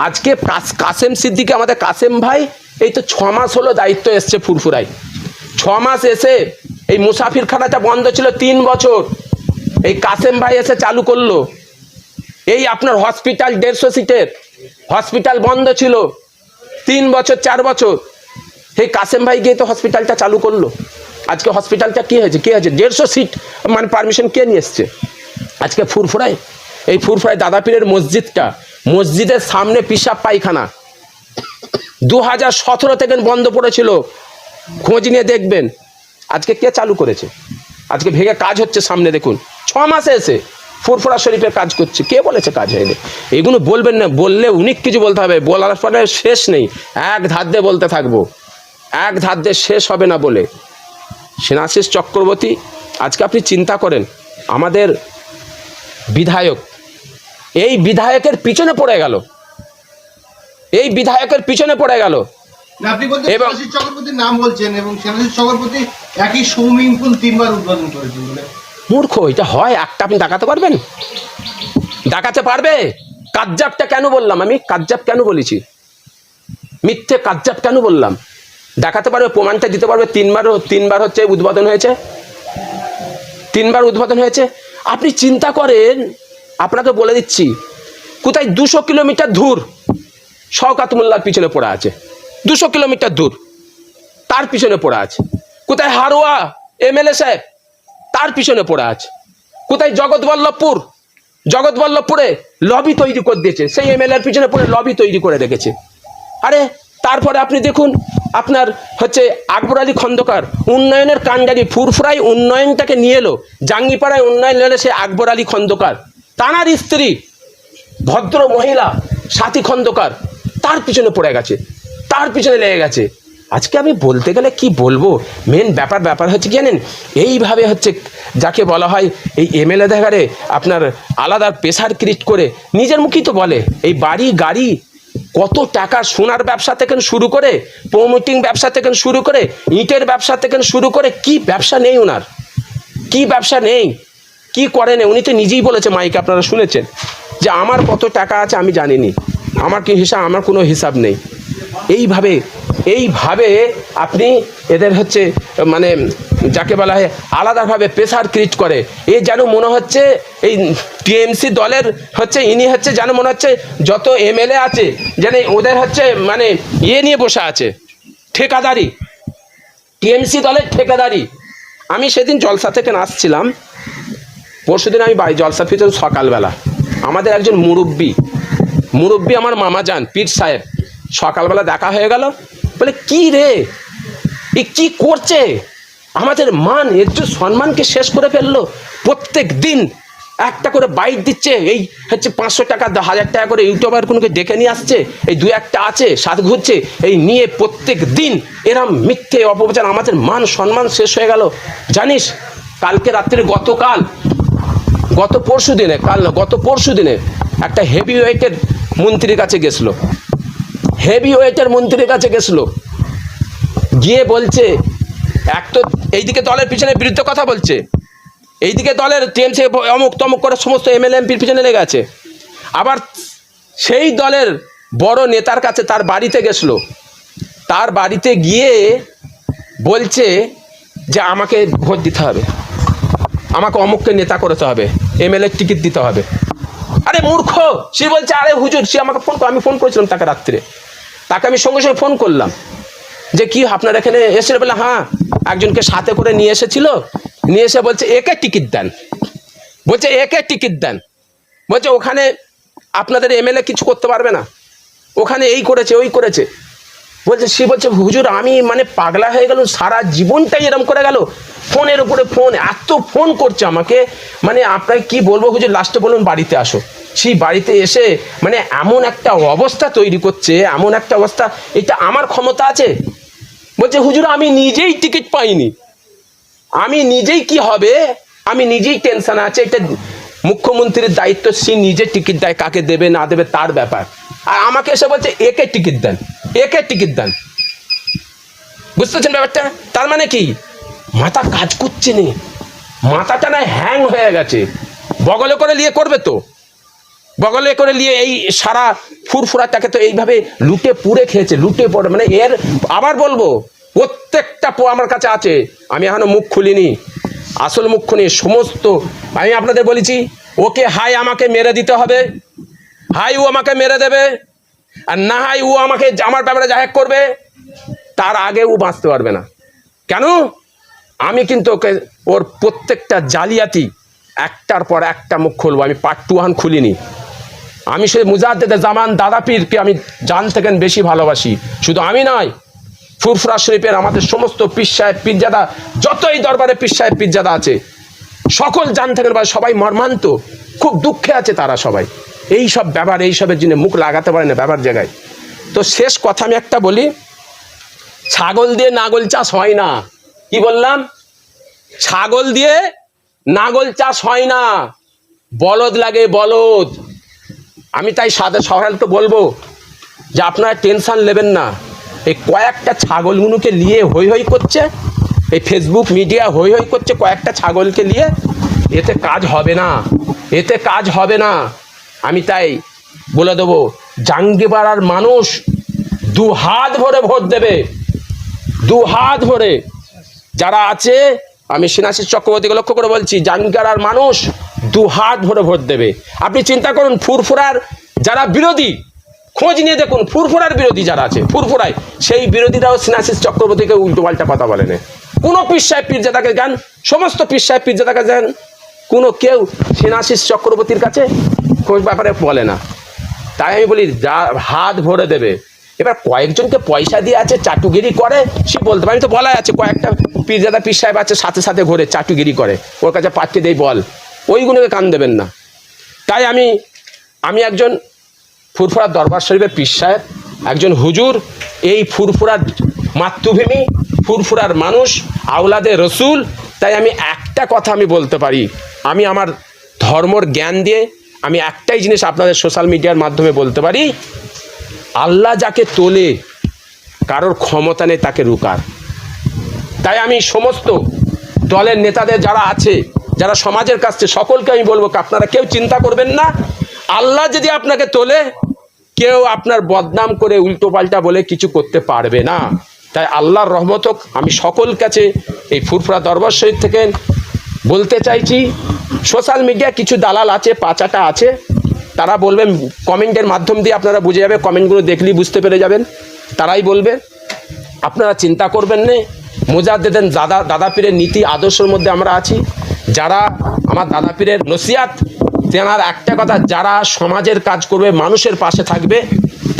আজকে কাসেম সিদ্দিকী, আমাদের কাসেম ভাই, এই তো 6 মাস হলো দায়িত্ব এসছে ফুরফুরায়। 6 মাস এসে এই মুসাফিরখানাটা বন্ধ ছিল 3 বছর, এই কাসেম ভাই এসে চালু করলো। এই আপনার হসপিটাল 150 সিটের হসপিটাল বন্ধ ছিল 3 বছর 4 বছর, এই কাসেম ভাই গিয়ে তো হসপিটালটা চালু করলো। আজকে হসপিটালটা কি হয়েছে? 150 সিট মানে পারমিশন কে নিয়ে এসছে? আজকে ফুরফুরায়, এই ফুরফুরায় দাদা পীরের মসজিদটা, মসজিদের সামনে পিশাব পায়খানা 2017 থেকে বন্ধ পড়েছিল, খোঁজ নিয়ে দেখবেন। আজকে কে চালু করেছে? আজকে ভেঙে কাজ হচ্ছে সামনে দেখুন। 6 মাসে এসে ফুরফুরা শরীফের কাজ করছে, কে বলেছে কাজ হয়নি? এগুলো বলবেন না, বললে অনেক কিছু বলতে হবে, বলার পরে শেষ নেই, এক ধার দিয়ে বলতে থাকবো, এক ধার দিয়ে শেষ হবে না বলে। সেনাশিস চক্রবর্তী, আজকে আপনি চিন্তা করেন, আমাদের বিধায়ক, এই বিধায়কের পিছনে পড়ে গেল, এই বিধায়কের পিছনে পড়ে গেল। আপনি বলতে সেনাশিস চক্রবর্তীর নাম বলছেন, এবং সেনাশিস চক্রবর্তী একই সুইমিং পুল 3 বার উদ্বোধন করেছেন বলে। মূর্খ, এটা হয়? একটা আপনি দেখাতে পারবেন? দেখাতে পারবে? কাজ্জাবটা কেন বললাম আমি? কাজ্জাব কেন বলেছি? মিথ্যে কাজ্জাব কেন বললাম? দেখাতে পারবে? প্রমাণটা দিতে পারবে? 3 বার হচ্ছে উদ্বোধন হয়েছে, 3 বার উদ্বোধন হয়েছে। আপনি চিন্তা করেন, আপনাকে বলে দিচ্ছি, কোথায় 200 কিলোমিটার দূর শওকাত মোল্লার পিছনে পড়ে আছে, 200 কিলোমিটার দূর তার পিছনে পড়ে আছে। কোথায় হারোয়া এমএলএ সাহেব, তার পিছনে পড়ে আছে। কোথায় জগৎবল্লভপুরে লবি তৈরি করে দিয়েছে, সেই এমএলএর পিছনে পড়ে লবি তৈরি করে রেখেছে। আরে তারপরে আপনি দেখুন, আপনার হচ্ছে আকবর আলী খন্দকার উন্নয়নের কাণ্ডারি, ফুরফুরায় উন্নয়নটাকে নিয়ে এলো, জাঙ্গিপাড়ায় উন্নয়ন এলো সে আকবর আলী খন্দকার, তানার স্ত্রী ভদ্র মহিলা সাথী খন্দকার তার পিছনে পড়ে গেছে, তার পিছনে লেগে গেছে। আজকে আমি বলতে গেলে কি বলবো, মেন ব্যাপার হচ্ছে কি জানেন, এইভাবে হচ্ছে যাকে বলা হয় এই এমএলএ দেখারে আপনার আলাদা প্রেশার ক্রিয়েট করে নিজের মুখেই তো বলে, এই বাড়ি গাড়ি কত টাকা, সোনার ব্যবসা থেকে শুরু করে, প্রমোটিং ব্যবসা থেকে শুরু করে, ইটের ব্যবসা থেকে শুরু করে, কি ব্যবসা নেই ওনার? কি ব্যবসা নেই? কি করেন? উনি তো নিজেই বলেছে মাইকে, আপনারা শুনেছেন, যে আমার কত টাকা আছে আমি জানিনি, আমার কি হিসাব, আমার কোনো হিসাব নেই। এইভাবে আপনি এদের হচ্ছে মানে যাকে বলা হয় আলাদাভাবে প্রেসার ক্রিয়েট করে। এ যেন মনে হচ্ছে এই টিএমসি দলের হচ্ছে ইনি হচ্ছে যেন মনে হচ্ছে যত এমএলএ আছে যেন ওদের হচ্ছে মানে নিয়ে বসে আছে, ঠিকাদারি, টিএমসি দলের ঠিকাদারি। আমি সেদিন জলসা থেকে আসছিলাম, পরশুদিন আমি জলসা ফিরতে সকালবেলা, আমাদের একজন মুরব্বী আমার মামা যান পীর সাহেব, সকালবেলা দেখা হয়ে গেল, বলে কি রে এ কি করছে, আমাদের মান একটু সম্মানকে শেষ করে ফেললো। প্রত্যেক দিন একটা করে বাইট দিচ্ছে, এই হচ্ছে 500 টাকা 1000 টাকা করে ইউটিউবার কোনোকে ডেকে নিয়ে আসছে, এই 2-1টা আছে সাথ ঘুরছে, এই নিয়ে প্রত্যেক দিন এরম মিথ্যে অপপ্রচার, আমাদের মান সম্মান শেষ হয়ে গেল। জানিস কালকে রাত্রে, গত পরশু দিনে একটা হেভি ওয়েটের মন্ত্রীর কাছে গেছিলো, গিয়ে বলছে, এক তো এইদিকে দলের পিছনে বিরুদ্ধে কথা বলছে, এইদিকে দলের টিএমসি অমুক তমুক করে সমস্ত এমএলএ এমপির পিছনে লেগে আছে, আবার সেই দলের বড় নেতার কাছে তার বাড়িতে গেছিলো, তার বাড়িতে গিয়ে বলছে যে আমাকে ভোট দিতে হবে, আমাকে অমুককে নেতা করতে হবে, এমএলএ টিকিট দিতে হবে। আরে মূর্খ, সে বলছে আরে হুজুর, সে আমাকে আমি ফোন করেছিলাম তাকে রাত্রে, তাকে আমি সঙ্গে সঙ্গে ফোন করলাম যে কি আপনার এখানে এসে, বলে হ্যাঁ একজনকে সাথে করে নিয়ে এসেছিল, নিয়ে এসে বলছে একে টিকিট দেন, বলছে ওখানে আপনাদের এমএলএ কিছু করতে পারবে না, ওখানে এই করেছে ওই করেছে। বলছে সে বলছে হুজুর আমি মানে পাগলা হয়ে গেল, সারা জীবনটাই এরম করে গেল, ফোনের উপরে ফোন, এত ফোন করছে আমাকে, মানে আপনাকে কি বলবো হুজুর, লাস্টে বলুন বাড়িতে আসো। সেই বাড়িতে এসে মানে এমন একটা অবস্থা তৈরি করছে, এমন একটা অবস্থা, এটা আমার ক্ষমতা আছে? বলছে হুজুর আমি নিজেই টিকিট পাইনি, আমি নিজেই কি হবে, আমি নিজেই টেনশন আছে, এটা মুখ্যমন্ত্রীর দায়িত্ব, সে নিজে টিকিট দেয়, কাকে দেবে না দেবে তার ব্যাপার, আর আমাকে এসে বলছে একে টিকিট দেন। বুঝতেছেন ব্যাপারটা? তার মানে কি মাথা কাজ করছে না, মাথাটা না হ্যাং হয়ে গেছে, বগলে করে নিয়ে করবে তো, বগলে করে নিয়ে এই সারা ফুরফুরাটাকে তো এইভাবে লুটে পুড়ে খেয়েছে, লুটে পড়ে। মানে এর আবার বলবো, প্রত্যেকটা আমার কাছে আছে, আমি এখনো মুখ খুলিনি, আসল মুখ খুলি সমস্ত। আমি আপনাদের বলেছি, ওকে হাই আমাকে মেরে দিতে হবে, হাই ও আমাকে মেরে দেবে, আর না হাই ও আমাকে আমার ব্যাপারে জাহেক করবে, তার আগে ও বাঁচতে পারবে না। কেন? আমি কিন্তু ওকে ওর প্রত্যেকটা জালিয়াতি একটার পর একটা মুখ খুলবো। আমি পার্ট 2 খুলিনি। আমি সেই মুজাদ্দেদে জামান দাদা পীরকে আমি জান থেকে বেশি ভালোবাসি। শুধু আমি নয়, ফুরফুরা শরীফের আমাদের সমস্ত পীর সাহেব পীরজাদা, যতই দরবারে পীর সাহেব পীরজাদা আছে, সকল জান থেকে সবাই মর্মান্ত, খুব দুঃখে আছে তারা সবাই। এই সব ব্যাপার, এইসবের জন্য মুখ লাগাতে পারে না ব্যাপার জায়গায়। তো শেষ কথা আমি একটা বলি, ছাগল দিয়ে নাগল চাষ হয় না। কি বললাম? ছাগল দিয়ে নাগল চাষ হয় না, বলদ লাগে, বলদ। আমি তাই সাধারণত বলবো যে আপনারা টেনশন নেবেন না। এই কয়েকটা ছাগলগুলোকে নিয়ে হই হই করছে, এই ফেসবুক মিডিয়া হই হই করছে কয়েকটা ছাগলকে নিয়ে, এতে কাজ হবে না, এতে কাজ হবে না। আমি তাই বলে দেবো, জাঙ্গিপাড়ার মানুষ 2 হাত ভরে ভোট দেবে, 2 হাত ভরে। যারা আছে, আমি সিনাশিস চক্রবর্তীকে লক্ষ্য করে বলছি, জাঙ্গিপাড়ার মানুষ 2 হাত ভরে ভোট দেবে। আপনি চিন্তা করুন, ফুরফুরার যারা বিরোধী, খোঁজ নিয়ে দেখুন, ফুরফুরার বিরোধী যারা আছে ফুরফুরায়, সেই বিরোধীরাও সিনাশিস চক্রবর্তীকে উল্টোপাল্টা কথা বলে না। কোনো পীর সাহেব পীরজাদাকে যান, সমস্ত পীর সাহেব পীরজাদাকে যান, কোনো কেউ সিনাশিস চক্রবর্তীর কাছে খোঁজ ব্যাপারে বলে না। তাই আমি বলি, যা হাত ভরে দেবে। এবার কয়েকজনকে পয়সা দিয়ে আছে, চাটুগিরি করে, সে বলতে পারে। আমি তো বলাই আছে, কয়েকটা পীরজাদা পীর সাহেব আছে সাথে সাথে ঘুরে চাটুগিরি করে, ওর কাছে পাঠিয়ে দেই বল, ওইগুলোকে কান দেবেন না। তাই আমি একজন ফুরফুরার দরবার শরীফের পীর সাহেব, একজন হুজুর, এই ফুরফুরার মাতৃভূমি, ফুরফুরার মানুষ, আওলাদে রসুল। তাই আমি একটা কথা আমি বলতে পারি, আমি আমার ধর্মর জ্ঞান দিয়ে আমি একটাই জিনিস আপনাদের সোশ্যাল মিডিয়ার মাধ্যমে বলতে পারি, আল্লাহ যাকে তোলে, কারোর ক্ষমতা নেই তাকে রুকার। তাই আমি সমস্ত দলের নেতাদের যারা আছে, যারা সমাজের কাছে, সকলকে আমি বলবো, আপনারা কেউ চিন্তা করবেন না, আল্লাহ যদি আপনাকে তোলে, কেউ আপনার বদনাম করে উল্টোপাল্টা বলে কিছু করতে পারবে না। তাই আল্লাহর রহমত হোক। আমি সকল কাছে এই ফুরফুরা দরবার শরীফ থেকে বলতে চাইছি, সোশ্যাল মিডিয়া কিছু দালাল আছে, পাচাটা আছে, তারা বলবে, কমেন্টের মাধ্যম দিয়ে আপনারা বুঝে যাবে, কমেন্টগুলো দেখলেই বুঝতে পেরে যাবেন, তারাই বলবে। আপনারা চিন্তা করবেন না, মুজাদ্দেদের দাদা পীরের নীতি আদর্শের মধ্যে আমরা আছি। যারা আমার দাদা পীরের নসিহাত, তেনার একটা কথা, যারা সমাজের কাজ করবে, মানুষের পাশে থাকবে,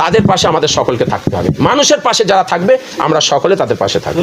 তাদের পাশে আমাদের সকলকে থাকতে হবে। মানুষের পাশে যারা থাকবে, আমরা সকলে তাদের পাশে থাকবো।